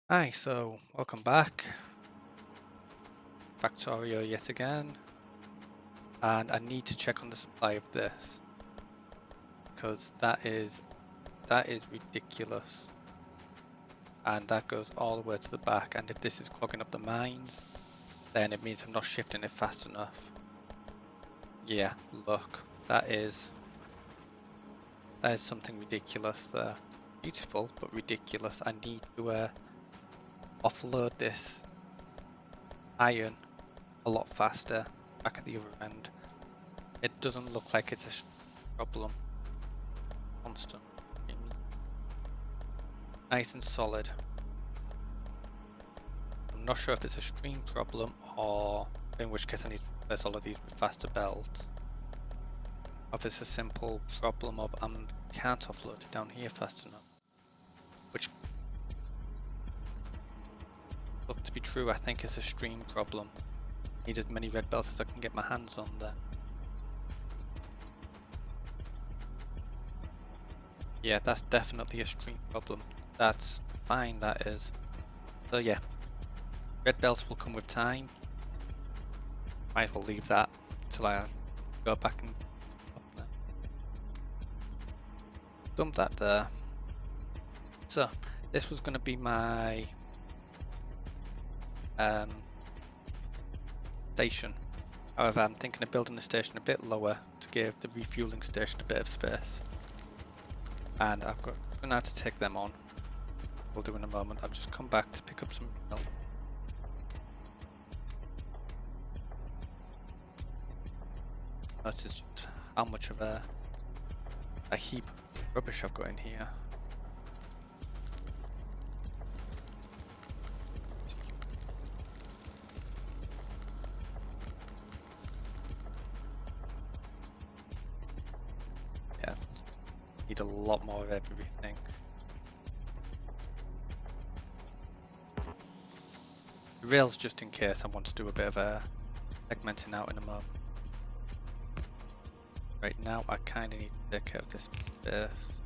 Hi, so welcome back. Factorio yet again. And I need to check on the supply of this because that is ridiculous. And that goes all the way to the back, and if this is clogging up the mines, then it means I'm not shifting it fast enough. Yeah, look, that is something ridiculous there. Beautiful, but ridiculous. I need to offload this iron a lot faster back at the other end. It doesn't look like it's a problem. Constant. Nice and solid. I'm not sure if it's a stream problem or in which case I need to replace all of these with faster belts. Or if it's a simple problem of I can't offload it down here fast enough. Which look to be true, I think it's a stream problem. Need as many red belts as I can get my hands on there. Yeah, that's definitely a stream problem. That's fine, that is. So yeah, red belts will come with time. Might as well leave that until I go back and dump that there. So this was going to be my station. However, I'm thinking of building the station a bit lower to give the refueling station a bit of space. And I'm going to have to take them on. We'll do in a moment. I've just come back to pick up some milk. Notice just how much of a heap of rubbish I've got in here. Yeah, need a lot more of everything. The rails just in case I want to do a bit of a segmenting out in a moment. Right now I kind of need to take care of this base.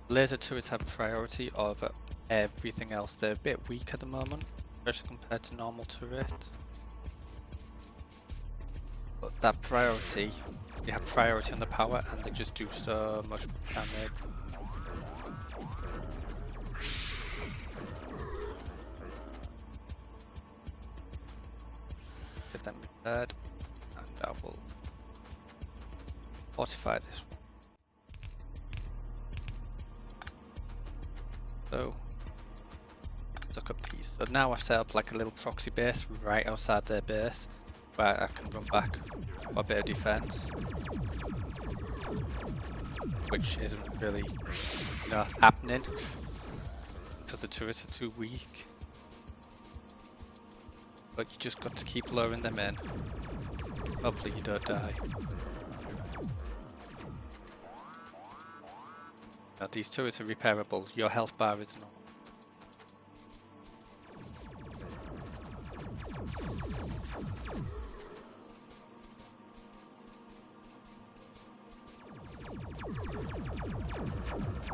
Laser turrets have priority over everything else. They're a bit weak at the moment, especially compared to normal turrets. But that priority, they have priority on the power and they just do so much damage. Get them repaired. I will fortify this one. So, took up these. So now I've set up like a little proxy base right outside their base where I can run back for a bit of defense. Which isn't really, happening because the turrets are too weak. But you just got to keep lowering them in. Hopefully you don't die. Now these turrets are repairable, your health bar is not.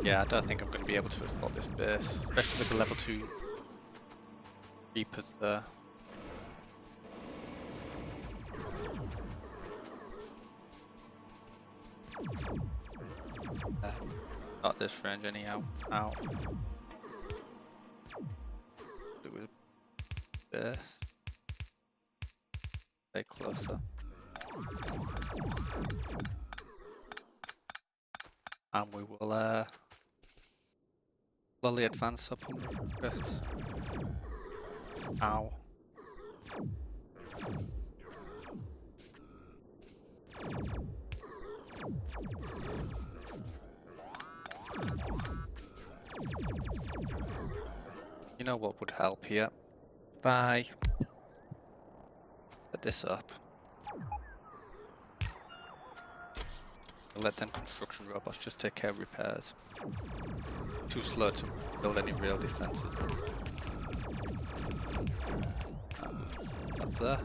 Yeah, I don't think I'm going to be able to assault this base, especially with the level 2 Reapers there. Not this range anyhow. Ow. Do with this. Stay closer. And we will slowly advance up on this. Ow. You know what would help here? If I set this up. I'll let them construction robots just take care of repairs. Too slow to build any real defenses. Up there.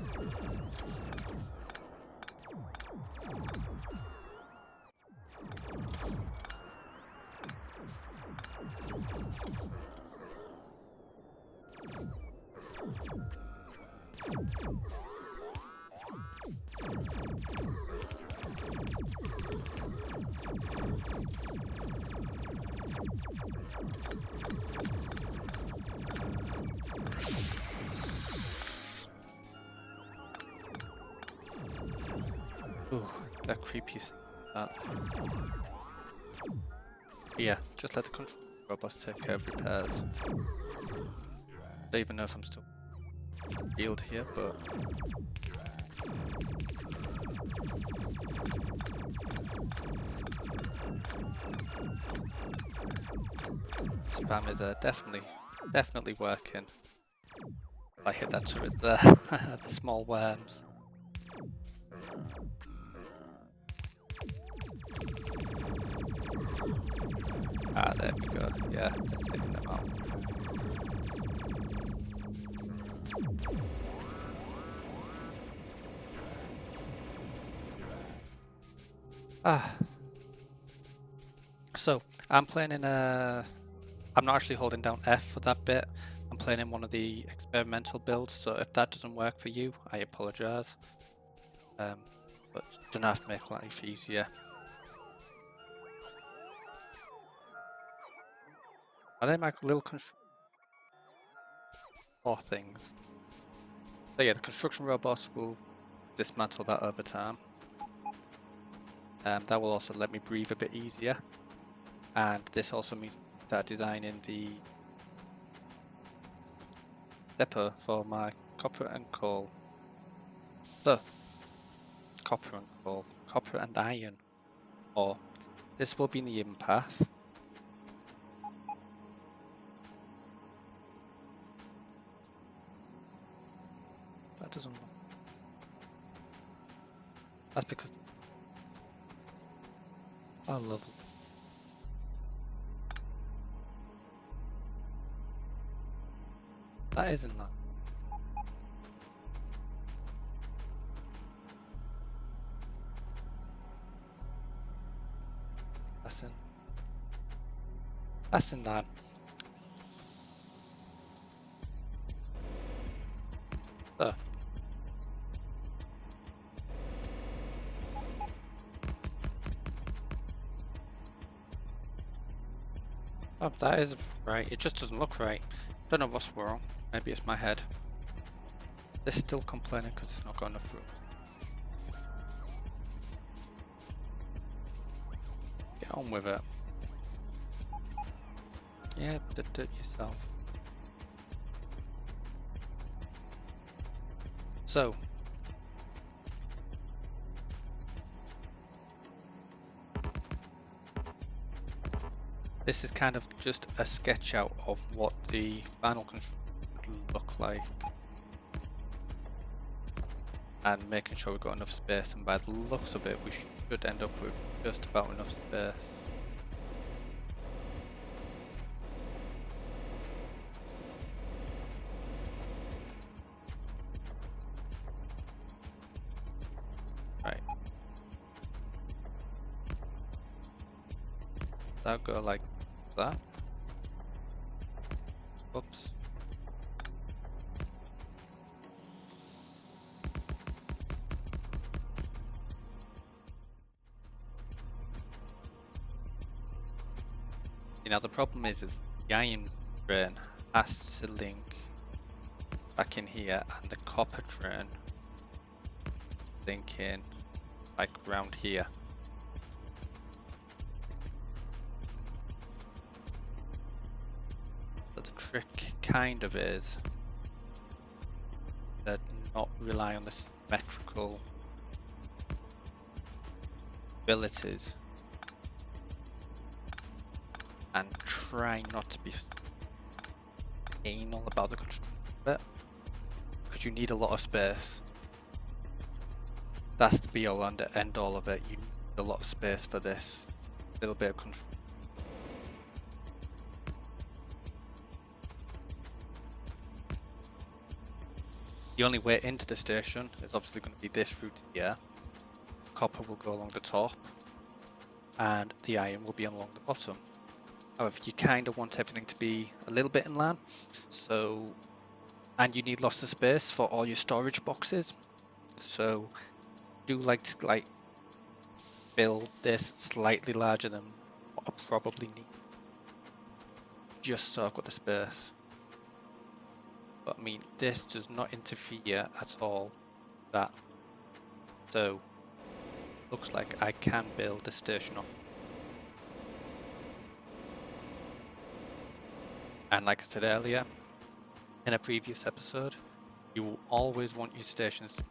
Ooh, that creepy. That. Yeah, just let the control robots take care of repairs. Don't even know if I'm still field here, but spam is definitely working. I hit that turret there, the small worms. Ah, there we go. Yeah, they're taking them out. So I'm playing in a. I'm not actually holding down F for that bit. I'm playing in one of the experimental builds, so if that doesn't work for you, I apologise. But don't have to make life easier. Are they my little control things? So yeah, the construction robots will dismantle that over time. That will also let me breathe a bit easier. And this also means that designing the depot for my copper and coal. So, copper and coal, copper and iron. Or this will be in the in path. That doesn't look. That's because. Oh, lovely. That isn't that. That's in that. So. Oh, that is right. It just doesn't look right. Don't know what's wrong. Maybe it's my head. They're still complaining because it's not got enough room. Get on with it. Yeah, do it yourself. So. This is kind of just a sketch out of what the final control would look like. And making sure we've got enough space, and by the looks of it we should end up with just about enough space. Right. That'll go like that. Oops. You know, the problem is the iron train has to link back in here, and the copper train link in like around here. But the trick kind of is that not rely on the symmetrical abilities. And try not to be anal about the control bit, because you need a lot of space. That's the be all and end all of it. You need a lot of space for this little bit of control. The only way into the station is obviously going to be this route here. Copper will go along the top, and the iron will be along the bottom. However, you kind of want everything to be a little bit inland, so, and you need lots of space for all your storage boxes. So, do like to build this slightly larger than what I probably need, just so I've got the space. But I mean, this does not interfere at all with that. So, looks like I can build a station off. And like I said earlier, in a previous episode, you will always want your stations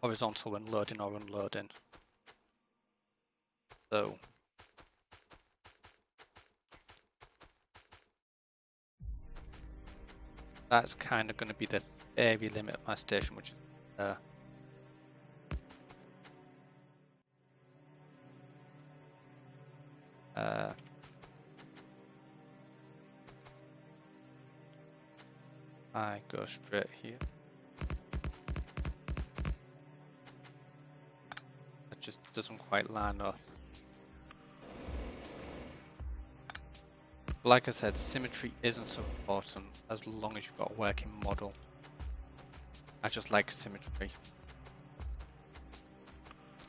horizontal when loading or unloading. So, that's kind of going to be the very limit of my station, which is there. I go straight here. That just doesn't quite line up. But like I said, symmetry isn't so important as long as you've got a working model. I just like symmetry.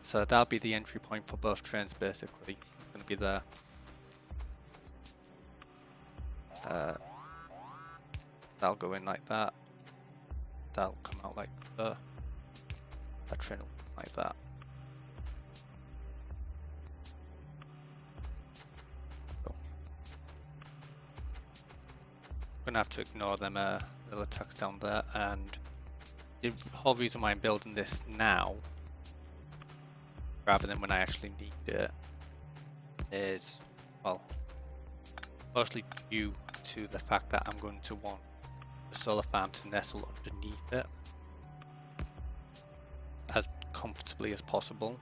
So that'll be the entry point for both trains basically. It's going to be there. That'll go in like that. That'll come out like that. That train will come like that. So, I'm gonna have to ignore them little attacks down there, and the whole reason why I'm building this now, rather than when I actually need it, is, well, mostly due to the fact that I'm going to want the solar farm to nestle underneath it as comfortably as possible.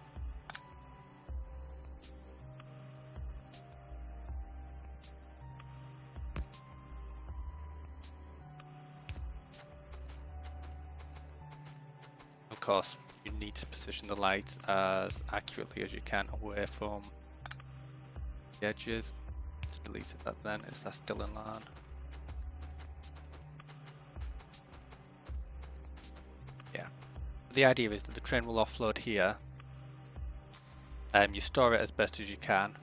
Of course, you need to position the lights as accurately as you can away from the edges. Just deleted that then. Is that still in line? Yeah. The idea is that the train will offload here. You store it as best as you can.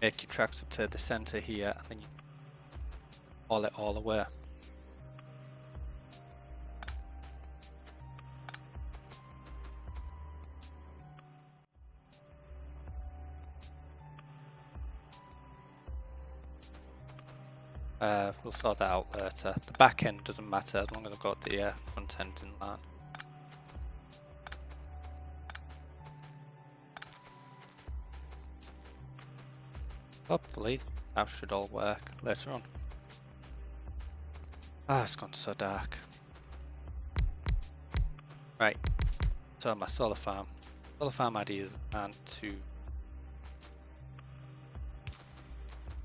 Make your tracks up to the center here, and then you haul it all away. We'll sort that out later. The back end doesn't matter as long as I've got the front end in line. Hopefully that should all work later on. Ah, it's gone so dark. Right, so my solar farm. Solar farm ideas and to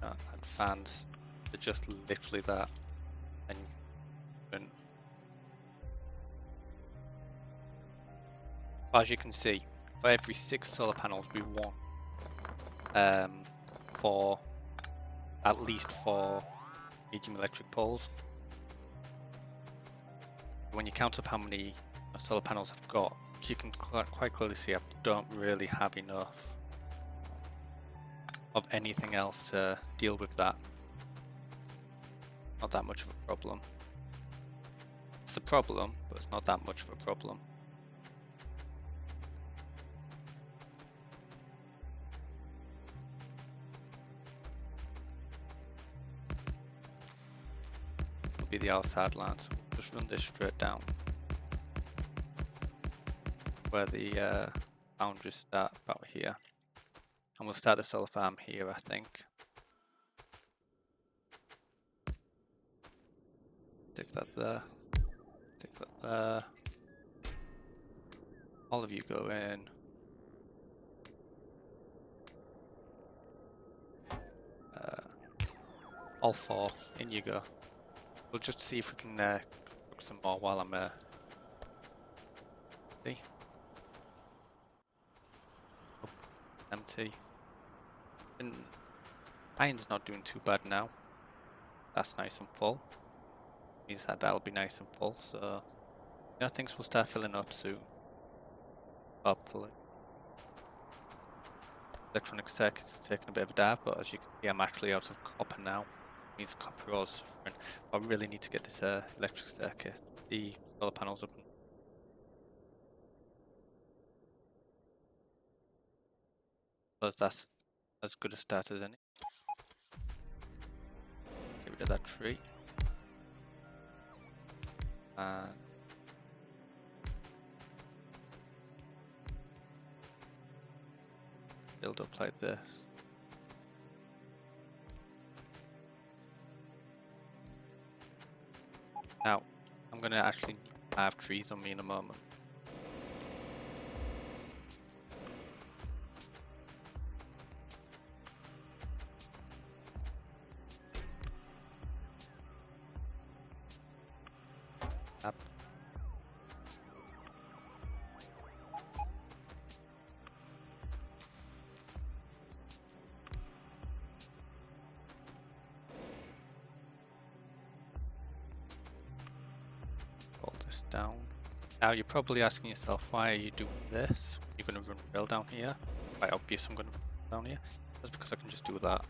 add fans. They're just literally that, and as you can see, for every 6 solar panels we want for at least 4 medium electric poles. When you count up how many solar panels I've got, you can quite clearly see I don't really have enough of anything else to deal with that. Not that much of a problem. It's a problem, but it's not that much of a problem. Will be the outside line, so we'll just run this straight down. Where the boundaries start, about here. And we'll start the solar farm here, I think. Stick that there. Stick that there. All of you go in. All 4, in you go. We'll just see if we can cook some more while I'm see. Oh, empty. Iron's not doing too bad now. That's nice and full. Means that that'll be nice and full, so things will start filling up soon. Hopefully. Electronic circuits taking a bit of a dive, but as you can see, I'm actually out of copper now. Means copper ore is suffering. I really need to get this electric circuit, the solar panels up. Because that's as good a start as any. Get rid of that tree. And build up like this. Now, I'm going to actually have trees on me in a moment. Hold this down. Now you're probably asking yourself, why are you doing this? You're going to run rail down here. Quite obvious I'm going to run down here. That's because I can just do that.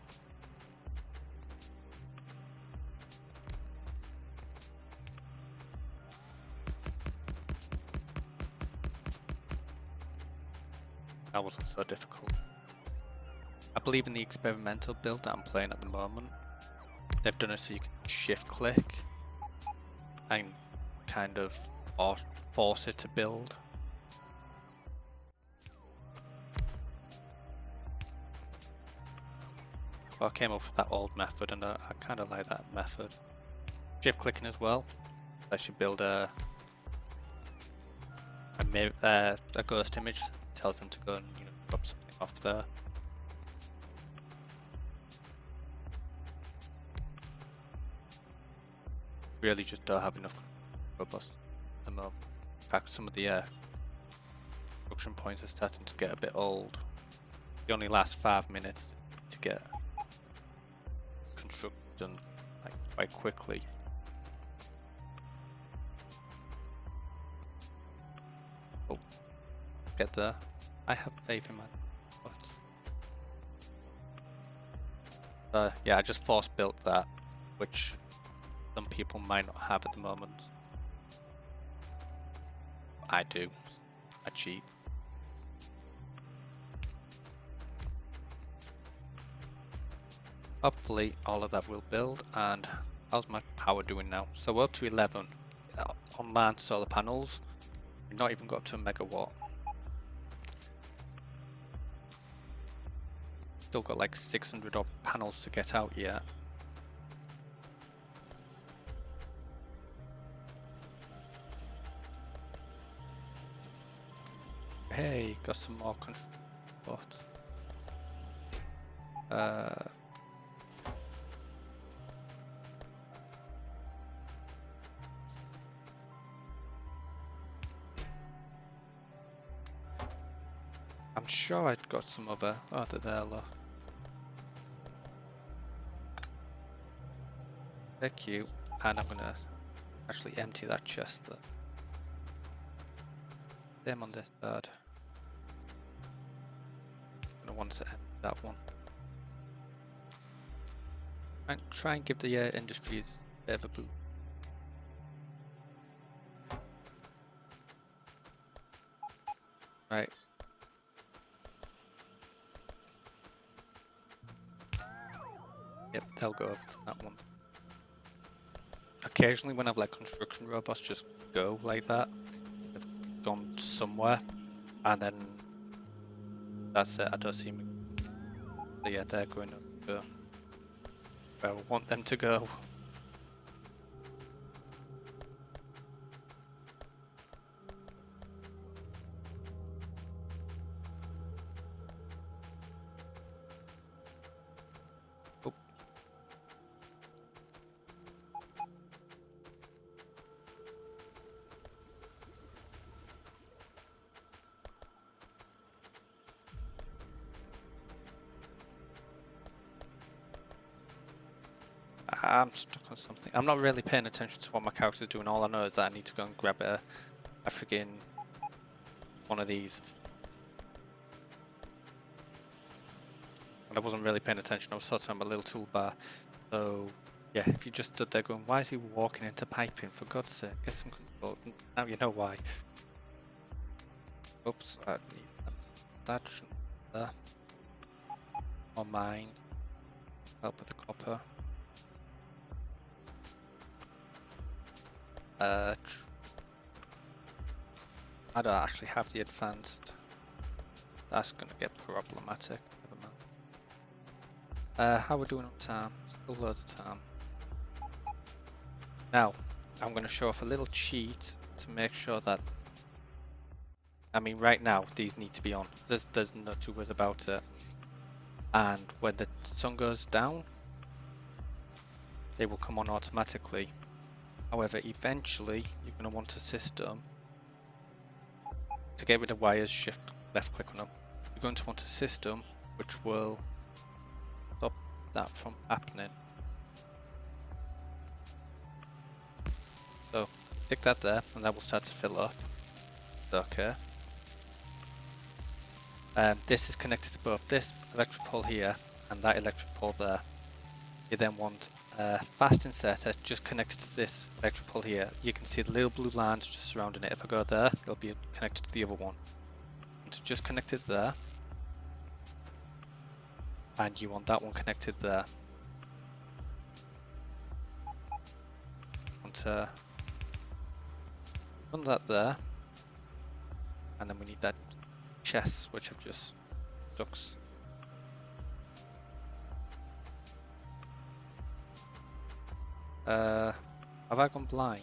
That wasn't so difficult. I believe in the experimental build that I'm playing at the moment. They've done it so you can shift click and kind of force it to build. Well, I came up with that old method and I kind of like that method. Shift clicking as well. I should build a ghost image. Tells them to go and drop something off there. Really just don't have enough robust at the moment. In fact, some of the construction points are starting to get a bit old. They only last 5 minutes to get construction done quite quickly. Oh, get there. I have faith in my yeah, I just force built that, which some people might not have at the moment. I do. I cheat. Hopefully all of that will build. And how's my power doing now? So we're up to 11 on land solar panels. We've not even got to a megawatt. Still got like 600 odd panels to get out yet. Hey, got some more control spots. I'm sure I'd got some other. Oh, they're there, look. They're cute, and I'm gonna actually empty that chest there. Them on this side. I'm gonna want to empty that one. And try and give the industries a bit of a boost. Right. Yep, they'll go over to that one. Occasionally when I've let construction robots just go like that, they've gone somewhere, and then that's it, I don't see them. So yeah, they're going to go where I want them to go. Oh. I'm stuck on something. I'm not really paying attention to what my character's doing. All I know is that I need to go and grab a friggin' one of these. And I wasn't really paying attention. I was sort of on my little toolbar. So yeah, if you just stood there going, why is he walking into piping? For God's sake, get some control. Now you know why. Oops, I need that. There. More mind. Help with the copper. I don't actually have the advanced. That's gonna get problematic. Never mind. How are we doing on time? Still loads of time. Now, I'm gonna show off a little cheat to make sure that. I mean, right now these need to be on. There's no two ways about it. And when the sun goes down, they will come on automatically. However, eventually you're going to want a system to get rid of wires. Shift left click on them. You're going to want a system which will stop that from happening. So stick that there, and that will start to fill up. Okay. This is connected to both this electric pole here and that electric pole there. You then want a fast inserter just connected to this electric pole here. You can see the little blue lines just surrounding it. If I go there, it'll be connected to the other one. It's just connected there. And you want that one connected there. Want to run that there. And then we need that chest, which I've just stuck. Have I gone blind?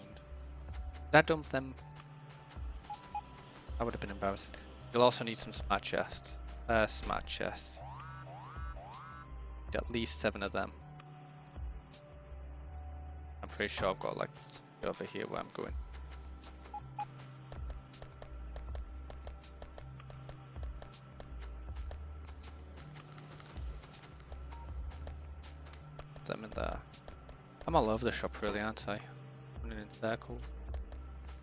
Did I dump them? That would have been embarrassing. You'll also need some smart chests. Smart chests. Need at least 7 of them. I'm pretty sure I've got like over here where I'm going. Them in there. I'm all over the shop really, aren't I? Running in circles.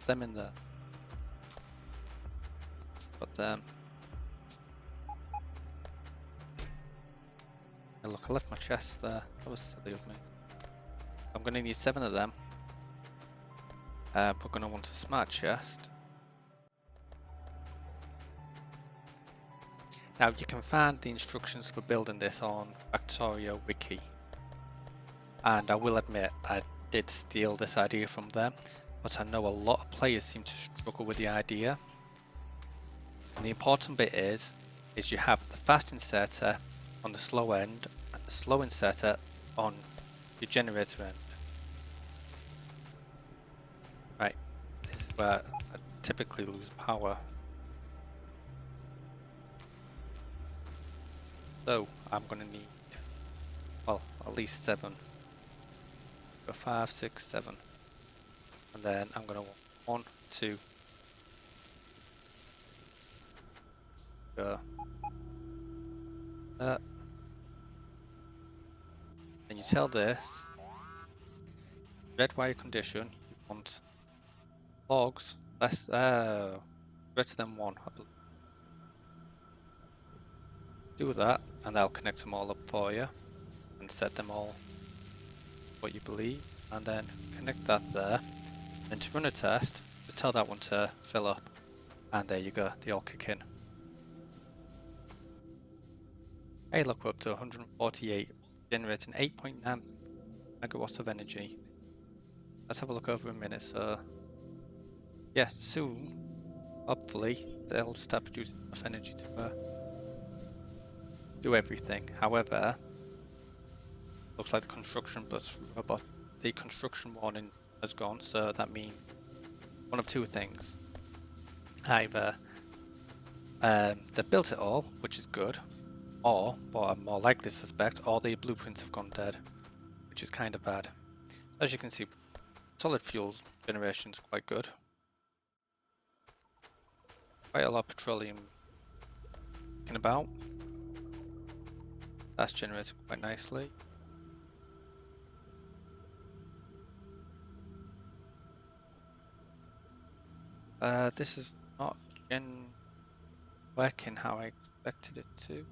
Them in there. Got them. Hey, look, I left my chest there. That was silly of me. I'm going to need 7 of them. We're going to want a smart chest. Now you can find the instructions for building this on Factorio wiki. And I will admit, I did steal this idea from them, but I know a lot of players seem to struggle with the idea. And the important bit is you have the fast inserter on the slow end and the slow inserter on your generator end. Right, this is where I typically lose power. So I'm going to need, well, at least 7. Go 5, 6, 7, and then I'm going to want 1, 2, go there. Then you tell this red wire condition. You want logs less greater than 1. I believe. Do that, and that'll connect them all up for you, and set them all what you believe, and then connect that there. Then to run a test, just tell that one to fill up, and there you go, they all kick in. Hey, look, we're up to 148, generating 8.9 megawatts of energy. Let's have a look over a minute. So yeah, soon, hopefully, they'll start producing enough energy to do everything. However, looks like the construction warning has gone, so that means one of 2 things. Either they built it all, which is good, or, what I'm more likely to suspect, all the blueprints have gone dead, which is kind of bad. As you can see, solid fuel generation is quite good. Quite a lot of petroleum kicking about. That's generated quite nicely. This is not working how I expected it to.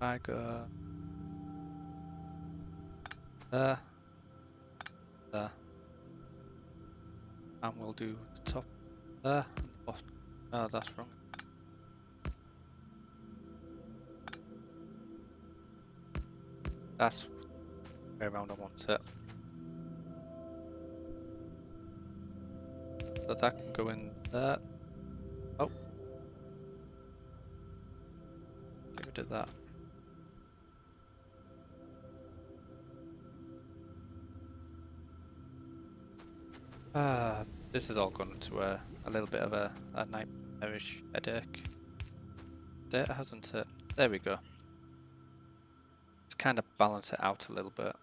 I go there, there, and we'll do the top there and the bottom. No, that's wrong. That's the way around I want it. So that can go in there. Oh. Get rid of that. This has all gone into a little bit of a nightmarish headache. There, hasn't it? There we go. Let's kind of balance it out a little bit.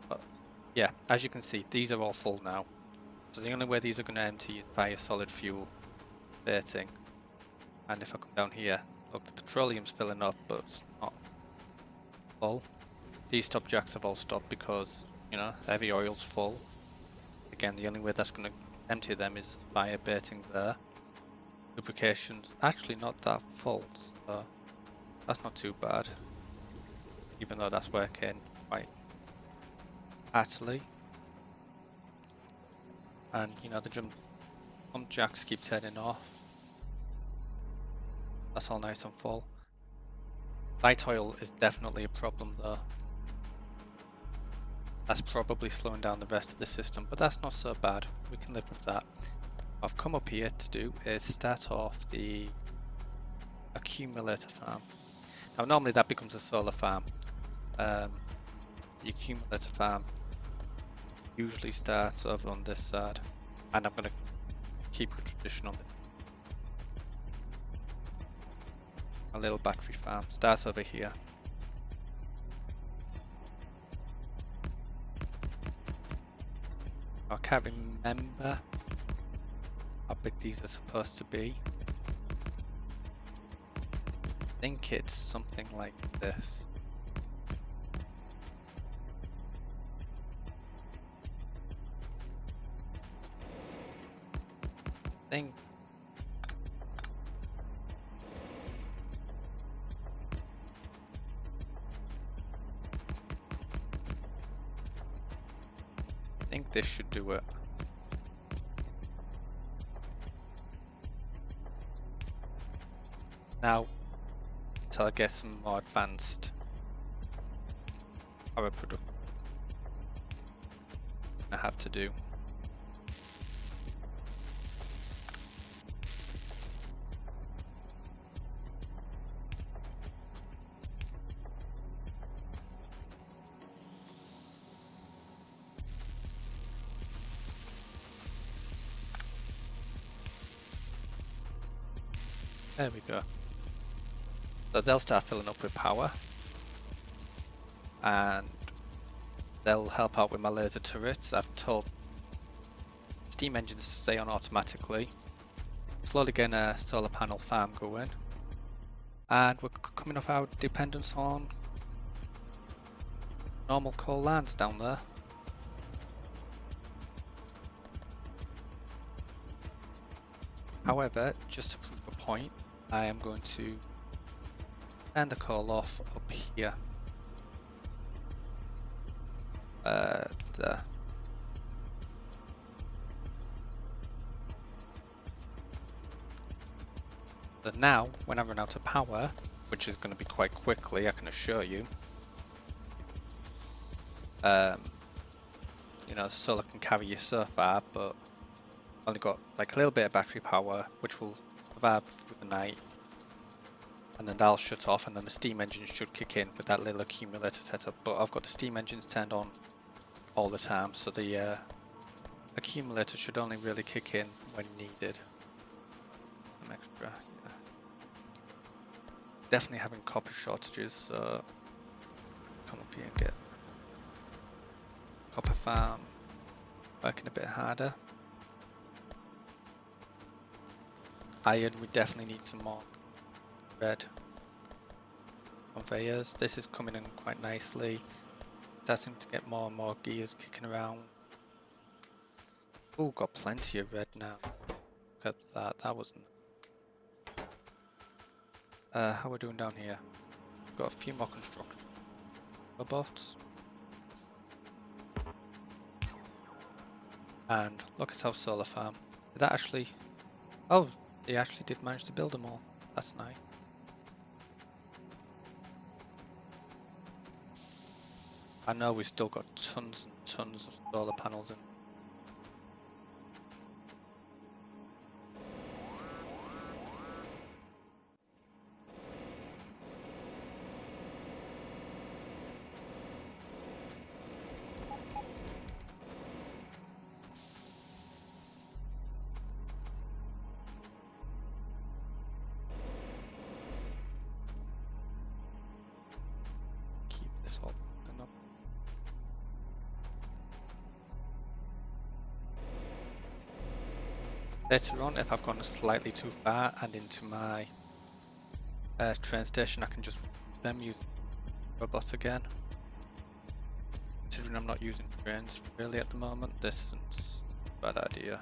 But yeah, as you can see, these are all full now. So the only way these are going to empty is by a solid fuel baiting. And if I come down here, look, the petroleum's filling up, but it's not full. These stop jacks have all stopped because, you know, heavy oil's full. Again, the only way that's going to empty them is via baiting there. Lubrication's actually not that full, so that's not too bad. Even though that's working quite heartily. And, you know, the pump jacks keep turning off. That's all nice and full. Light oil is definitely a problem though. That's probably slowing down the rest of the system, but that's not so bad. We can live with that. What I've come up here to do is start off the accumulator farm. Now normally that becomes a solar farm. The accumulator farm usually starts over on this side, and I'm going to keep the tradition on a little battery farm. Starts over here. I can't remember how big these are supposed to be. I think it's something like this. I think this should do it. Now, until I get some more advanced power production, I have to do. There we go. So they'll start filling up with power, and they'll help out with my laser turrets. I've told steam engines to stay on automatically. Slowly getting a solar panel farm going, and we're coming off our dependence on normal coal lands down there. However, just to prove a point, I am going to turn the coal off up here. There. So now, when I run out of power, which is going to be quite quickly, I can assure you, you know, solar can carry you so far, but only got like a little bit of battery power, which will survive through the night, and then that'll shut off, and then the steam engines should kick in with that little accumulator setup. But I've got the steam engines turned on all the time, so the accumulator should only really kick in when needed. Some extra, yeah. Definitely having copper shortages, so come up here and get copper farm working a bit harder. Iron, we definitely need some more red. conveyors. This is coming in quite nicely. Starting to get more and more gears kicking around. Oh, got plenty of red now. Look at that. That wasn't. How are we doing down here? Got a few more construction robots. And look at our solar farm. Did that actually... Oh, they actually did manage to build them all. That's nice. I know we've still got tons and tons of solar panels in. Keep this whole thing up. Later on, if I've gone slightly too far and into my train station, I can just them use robots again. Considering I'm not using trains really at the moment, this isn't a bad idea.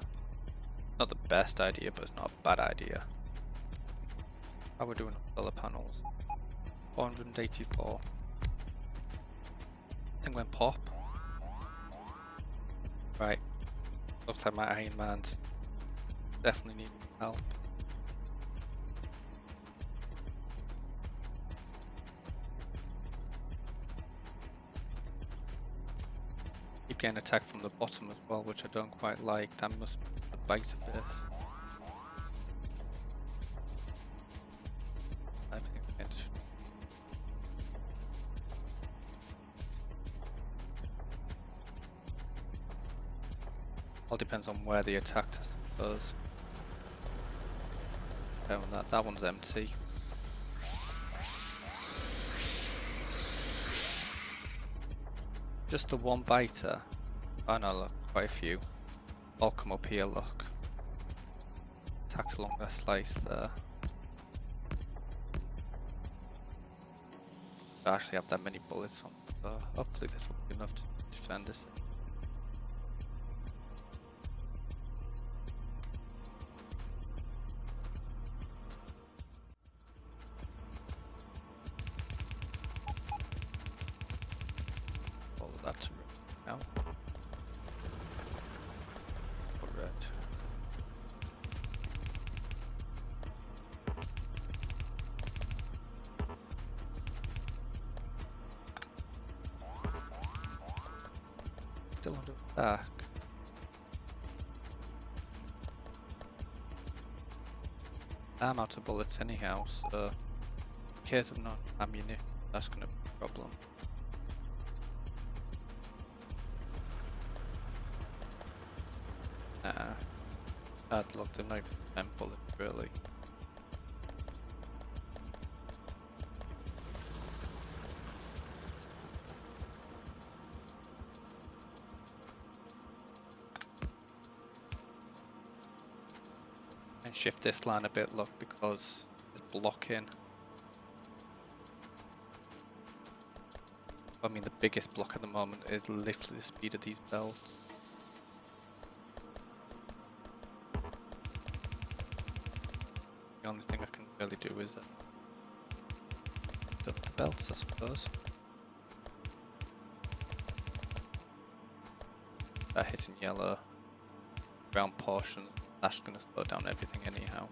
Not the best idea, but it's not a bad idea. How we're doing on solar panels? 484. I think went pop. Right. Looks like my Iron Man's definitely need help. Keep getting attacked from the bottom as well, which I don't quite like. That must be the bite of this. Everything's getting destroyed. All depends on where they attacked, I suppose. Oh, that one's empty. Just the one biter. Oh no, look, quite a few. All come up here, look. Attacked along that slice there. I actually have that many bullets on, so hopefully this will be enough to defend this. Follow that to now. Red. Still under attack. I'm out of bullets anyhow, so in case of not ammunition, that's gonna be a problem. Look, they're not even 10 bullets really. And shift this line a bit, look, because it's blocking. I mean, the biggest block at the moment is literally the speed of these belts. The only thing I can really do is up the belts, I suppose. That hitting yellow, brown portions, that's going to slow down everything anyhow.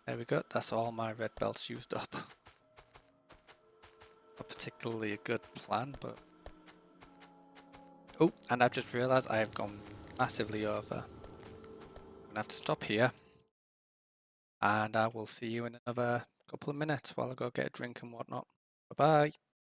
There we go, that's all my red belts used up. Not particularly a good plan, but... Oh, and I've just realised I have gone massively over. I'm gonna have to stop here. And I will see you in another couple of minutes while I go get a drink and whatnot. Bye bye.